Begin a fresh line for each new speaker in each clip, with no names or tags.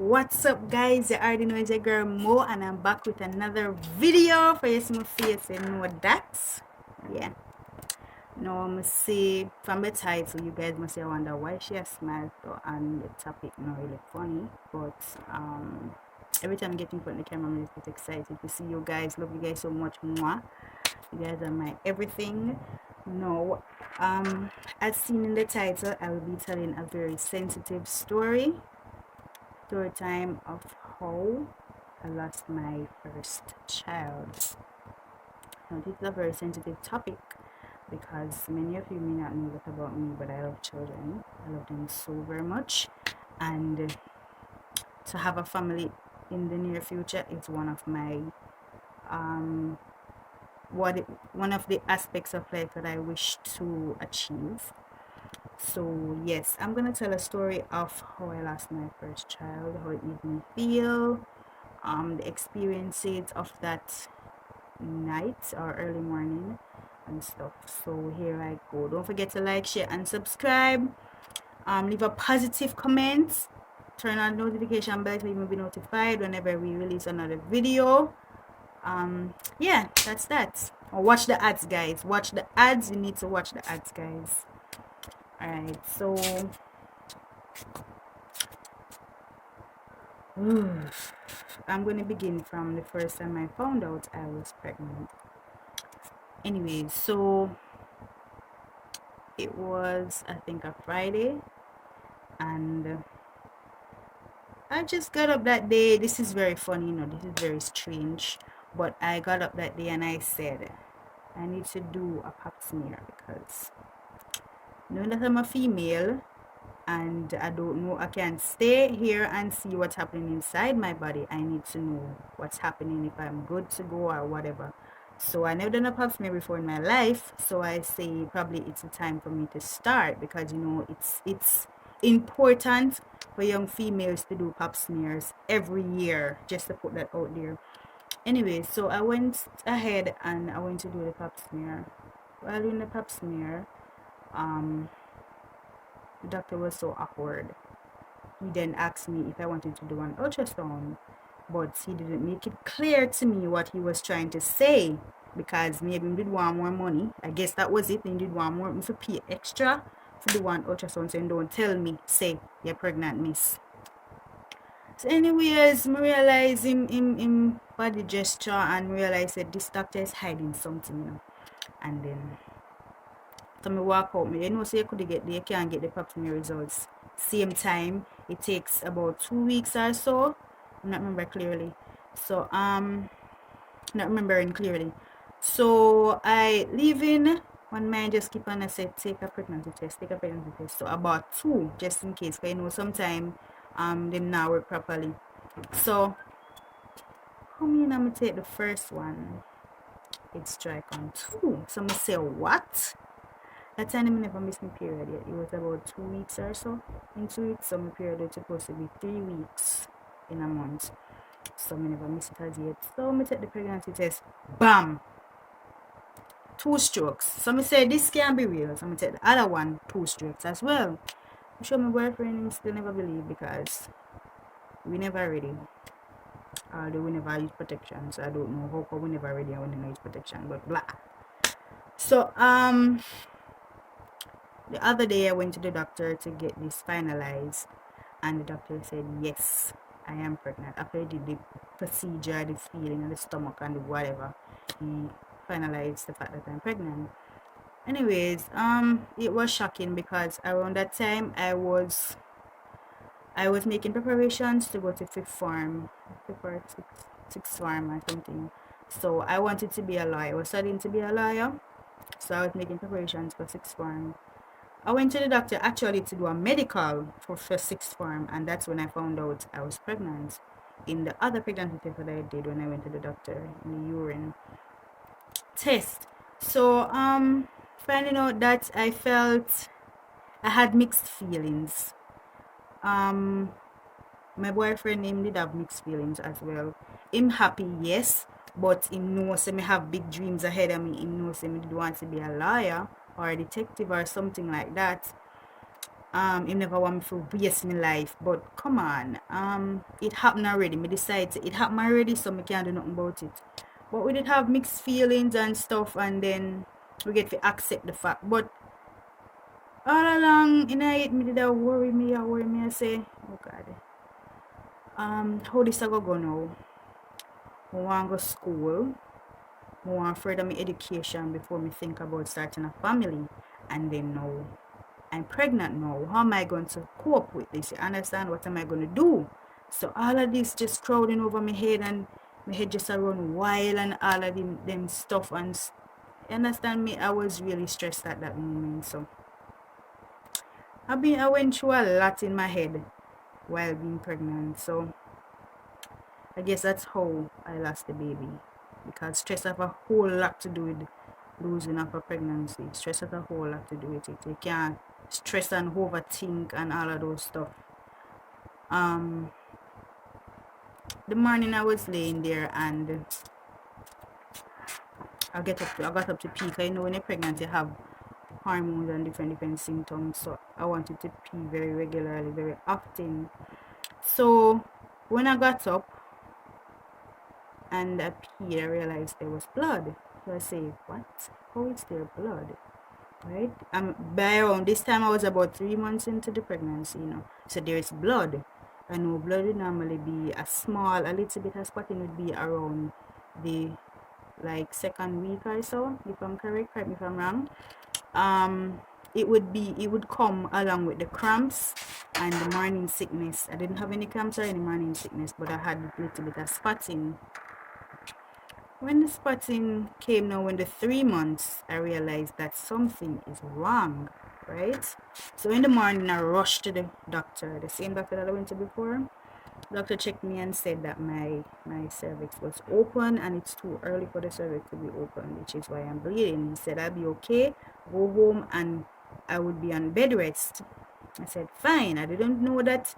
What's up, guys? You already know it's your girl Mo, and I'm back with another video for you. See my face, you know that. Yeah. Now I'm see from the title, you guys must say wonder why she has smiled. So, and the topic not really funny, but every time I get in front of the camera, I'm just get excited to see you guys. Love you guys so much. Mwah. You guys are my everything. No, as seen in the title, I will be telling a very sensitive story time of how I lost my first child. Now, this is a very sensitive topic because many of you may not know that about me, but I love children. I love them so very much, and to have a family in the near future is one of my one of the aspects of life that I wish to achieve. So yes, I'm gonna tell a story of how I lost my first child, how it made me feel, the experiences of that night or early morning and stuff. So here I go. Don't forget to like, share, and subscribe. Leave a positive comment. Turn on notification bell so you will be notified whenever we release another video. Yeah, that's that. Or watch the ads, guys. Watch the ads. You need to watch the ads, guys. Alright, so I'm going to begin from the first time I found out I was pregnant. Anyways, so it was, I think, a Friday, and I just got up that day. This is very funny, this is very strange, but I got up that day and I said, I need to do a pap smear because knowing that I'm a female and I don't know, I can't stay here and see what's happening inside my body. I need to know what's happening, if I'm good to go or whatever. So I never done a pap smear before in my life, so I say probably it's the time for me to start because it's important for young females to do pap smears every year, just to put that out there. Anyway, so I went ahead and I went to do the pap smear. While doing the pap smear, the doctor was so awkward. He then asked me if I wanted to do an ultrasound, but he didn't make it clear to me what he was trying to say because maybe he did want more money. I guess that was it. He did want more me to pay extra to do one ultrasound, so don't tell me, say, you're pregnant, miss. So anyways, I realized him body gesture and realized that this doctor is hiding something, And then so me walk out, so you can't get the pap smear results same time. It takes about 2 weeks or so. I'm not remember clearly. So not remembering clearly. So I leave in one man just keep on, I said take a pregnancy test. So about 2 just in case, because sometimes them now work properly. So come in, I'm gonna take the first one. It strike on 2. So I say what? That time I never missed my period yet. It was about 2 weeks or so. In 2 weeks, so my period was supposed to be 3 weeks in a month. So I never missed it as yet. So I take the pregnancy test. Bam! 2 strokes. So I say this can't be real. So I take the other one, 2 strokes as well. I'm sure my boyfriend still never believe because we never ready. Although we never use protection. So I don't know how we never ready and we never use protection. But blah. So the other day I went to the doctor to get this finalized, and the doctor said yes, I am pregnant. After he did the procedure, the feeling in the stomach and the whatever, he finalized the fact that I'm pregnant. Anyways, it was shocking because around that time I was making preparations to go to fifth form or sixth form or something. So I wanted to be a lawyer. I was studying to be a lawyer, so I was making preparations for sixth form. I went to the doctor actually to do a medical for sixth form, and that's when I found out I was pregnant. In the other pregnancy test that I did when I went to the doctor, in the urine test. So finding out that I had mixed feelings. My boyfriend him did have mixed feelings as well. Him happy, yes, but him knows me have big dreams ahead of me. Him knows me did want to be a lawyer or a detective or something like that. He never want me to waste my life. But come on, it happened already. Me decide it happened already, so me can't do nothing about it. But we did have mixed feelings and stuff, and then we get to accept the fact. But all along, in it, me did worry me. I say, oh God, how this I go now? I want to go school. I want further my education before me think about starting a family. And then now, I'm pregnant now. How am I going to cope with this? You understand? What am I going to do? So all of this just crowding over my head, and my head just run wild and all of them stuff. And you understand me? I was really stressed at that moment. So I went through a lot in my head while being pregnant. So I guess that's how I lost the baby. Because stress have a whole lot to do with losing of a pregnancy. Stress has a whole lot to do with it. You can't stress and overthink and all of those stuff. The morning I was laying there, and I got up to pee. Cause you know when you're pregnant you have hormones and different symptoms. So I wanted to pee very regularly, very often. So when I got up and I peed, I realized there was blood. So I say, what? How is there blood? Right? By around this time I was about 3 months into the pregnancy, So there is blood. I know blood would normally be a little bit of spotting would be around the like second week or so, if I'm correct me if I'm wrong. It would come along with the cramps and the morning sickness. I didn't have any cramps or any morning sickness, but I had a little bit of spotting. When the spotting came now in the 3 months, I realized that something is wrong, right? So in the morning, I rushed to the doctor, the same doctor that I went to before. The doctor checked me and said that my cervix was open and it's too early for the cervix to be open, which is why I'm bleeding. He said I'll be okay, go home, and I would be on bed rest. I said fine. I didn't know that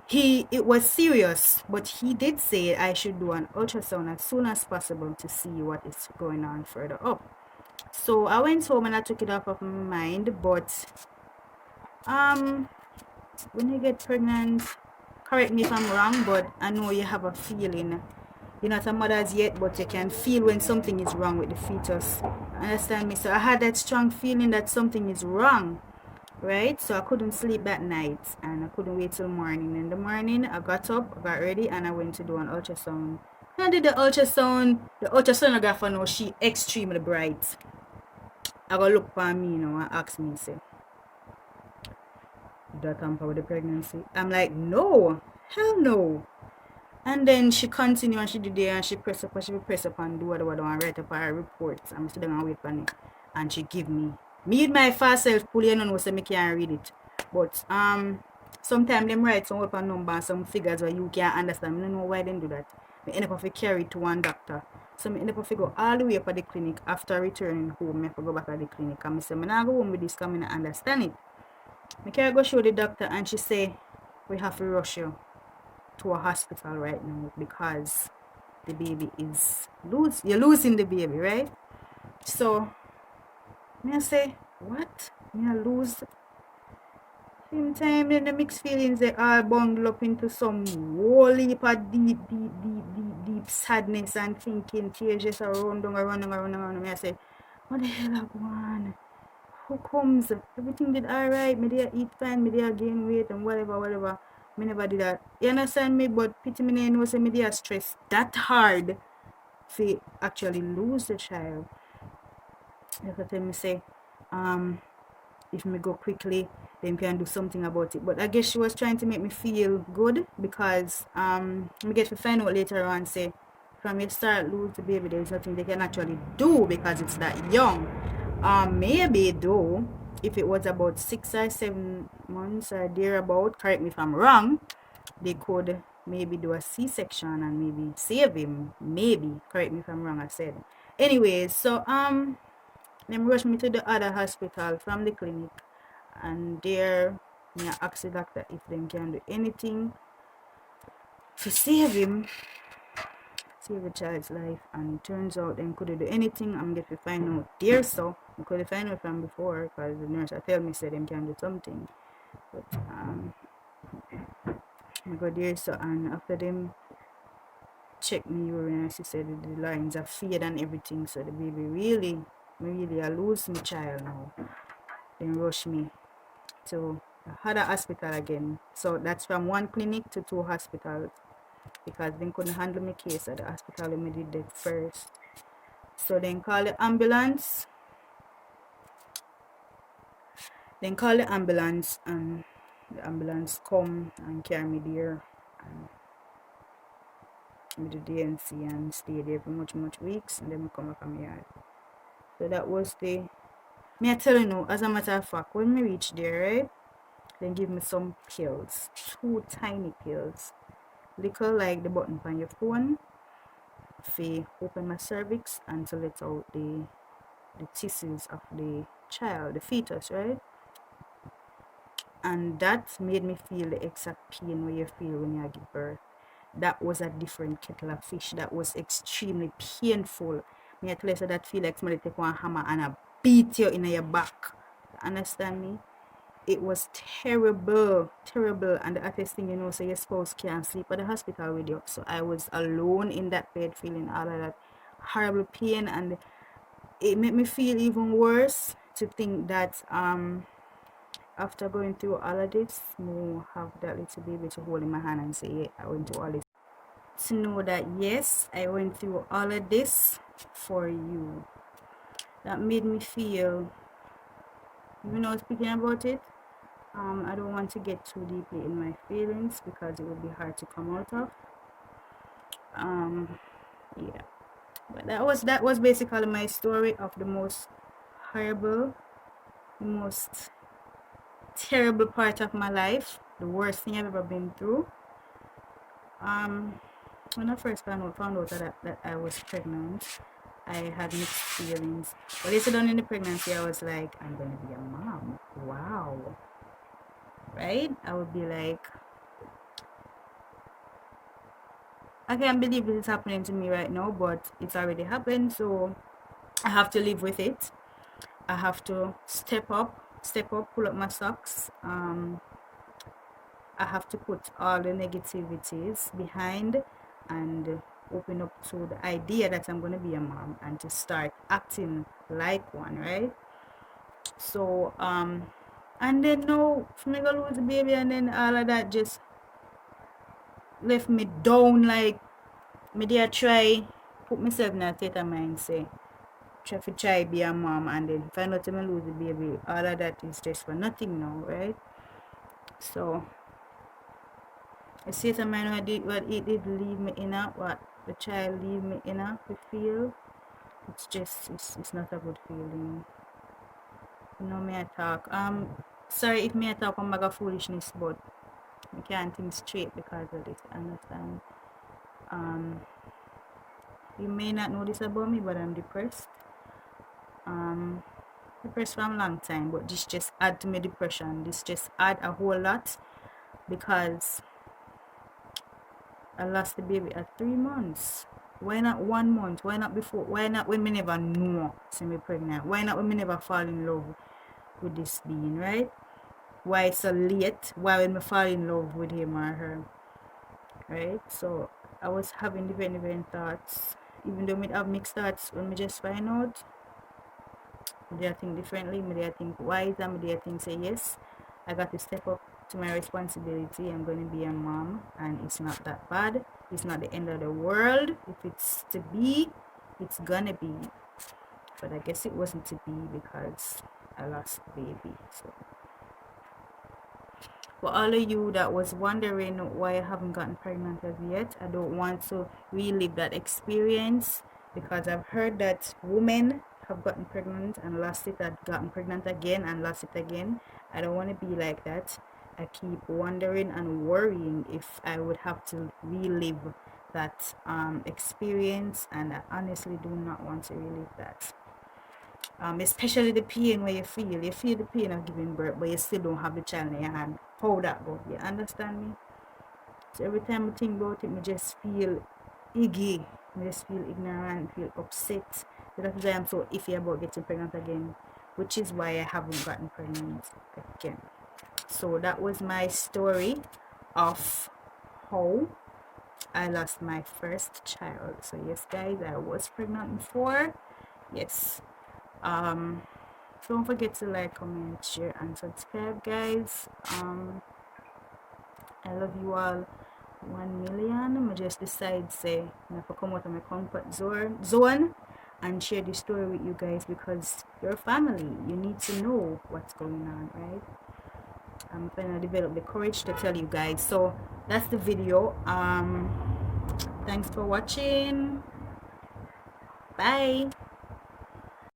it was serious, but he did say I should do an ultrasound as soon as possible to see what is going on further up. So I went home and I took it off of my mind. But when you get pregnant, correct me if I'm wrong, but I know you have a feeling. You're not a mother yet, but you can feel when something is wrong with the fetus. Understand me? So I had that strong feeling that something is wrong, right? So I couldn't sleep that night, and I couldn't wait till morning. In the morning, I got up, got ready, and I went to do an ultrasound. I did the ultrasound. The ultrasonographer now, she extremely bright. I got look for me, and ask me, say, did that tamper with the pregnancy? I'm like, no, hell no. And then she continued and she did there, and she press up and do whatever and write up her reports. I'm still gonna wait for it. And she give me my fast self pull, know, so me can't read it. But sometimes them write some open number and some figures where you can't understand. I don't know why they do that. I end up carry it to one doctor. So I end up go all the way up at the clinic. After returning home, I have to go back at the clinic. And I say, I'm not go home with this because I don't understand it. I carry go show the doctor, and she say, we have to rush you to a hospital right now because the baby is you're losing the baby, right? So I say, what? Me I lose? Same time, then the mixed feelings, they all bundle up into some whole heap of deep sadness and thinking, tears just around. Me I say, what the hell I want? Who comes? Everything did alright. Me there eat fine, me there gain weight and whatever. Me never did that. You understand me? But pity me know say me there stress that hard to actually lose the child. You have to tell me say, if me go quickly, then can do something about it. But I guess she was trying to make me feel good because me get to find out later on say from you start lose the baby, there's nothing they can actually do because it's that young. Maybe though, if it was about 6 or 7 months or thereabout, correct me if I'm wrong, they could maybe do a C-section and maybe save him. Maybe, correct me if I'm wrong, I said. Anyways, so them rush me to the other hospital from the clinic, and there me ask the doctor if they can do anything to save him, save the child's life, and turns out they couldn't do anything. I'm going to find out there. So I could have found out from before because the nurse tell me said them can do something. But I go there so and after them check me urine and she said the lines are fade and everything, so the baby really I lose my child now. Then rush me to other hospital again. So that's from one clinic to two hospitals because they couldn't handle my case at the hospital when I did that first. So then call the ambulance. Then call the ambulance and the ambulance come and carry me there and with the DNC and stay there for much weeks and then we come back from yard. So that was the me I tell you now, as a matter of fact, when we reach there, right? Then give me some pills. 2 tiny pills. Little like the button on your phone. For open my cervix and to let out the tissues of the child, the fetus, right? And that made me feel the exact pain where you feel when you give birth. That was a different kettle of fish. That was extremely painful. Me I tell you so that feel like somebody take one hammer and I beat you in your back. Understand me? It was terrible, terrible. And the hottest thing, so your spouse can't sleep at the hospital with you. So I was alone in that bed feeling all of that horrible pain, and it made me feel even worse to think that after going through all of this, I have that little baby to hold in my hand and say, yeah, I went through all this. To know that yes, I went through all of this for you. That made me feel, speaking about it, I don't want to get too deeply in my feelings because it would be hard to come out of. Yeah, but that was basically my story of the most horrible, the most terrible part of my life, the worst thing I've ever been through. When I first found out that I was pregnant, I had mixed feelings. But later on in the pregnancy, I was like, I'm gonna be a mom. Wow. Right? I would be like, I can't believe this is happening to me right now, but it's already happened, so I have to live with it. I have to step up, pull up my socks. I have to put all the negativities behind and open up to the idea that I'm going to be a mom and to start acting like one, right? So, and then now, for me to lose the baby and then all of that just left me down, like, me there try put myself in a state of mind, say, try be a mom and then find out I lose the baby. All of that is just for nothing now, right? So, I see some man what it did leave me in what the child leave me in to feel. It's not a good feeling. Me I talk. Sorry if me I talk on bag foolishness, but I can't think straight because of this. Understand? You may not know this about me, but I'm depressed. Depressed for a long time, but this just add to my depression. This just add a whole lot because I lost the baby at 3 months. Why not 1 month? Why not before? Why not when me never know say me pregnant? Why not when me never fall in love with this being, right? Why so late? Why when me fall in love with him or her? Right? So I was having different thoughts. Even though me have mixed thoughts when me just find out. Me think differently, me think wise, and me think say yes, I got to step up to my responsibility. I'm going to be a mom and it's not that bad. It's not the end of the world. If it's to be, it's gonna be. But I guess it wasn't to be because I lost the baby. So for all of you that was wondering why I haven't gotten pregnant as yet, I don't want to relive that experience because I've heard that women have gotten pregnant and lost it, had gotten pregnant again and lost it again. I don't want to be like that. I keep wondering and worrying if I would have to relive that experience, and I honestly do not want to relive that. Especially the pain where you feel the pain of giving birth, but you still don't have the child in your hand. How that go? You understand me? So every time I think about it, I just feel iggy. I just feel ignorant, feel upset, So that is why I'm so iffy about getting pregnant again, which is why I haven't gotten pregnant again. So that was my story of how I lost my first child. So yes guys, I was pregnant before. Yes. Don't forget to like, comment, share and subscribe guys. I love you all 1,000,000. I just decide say I have to come out of my comfort zone and share this story with you guys because you're family. You need to know what's going on, right? I'm trying to develop the courage to tell you guys. So that's the video. Thanks for watching. Bye.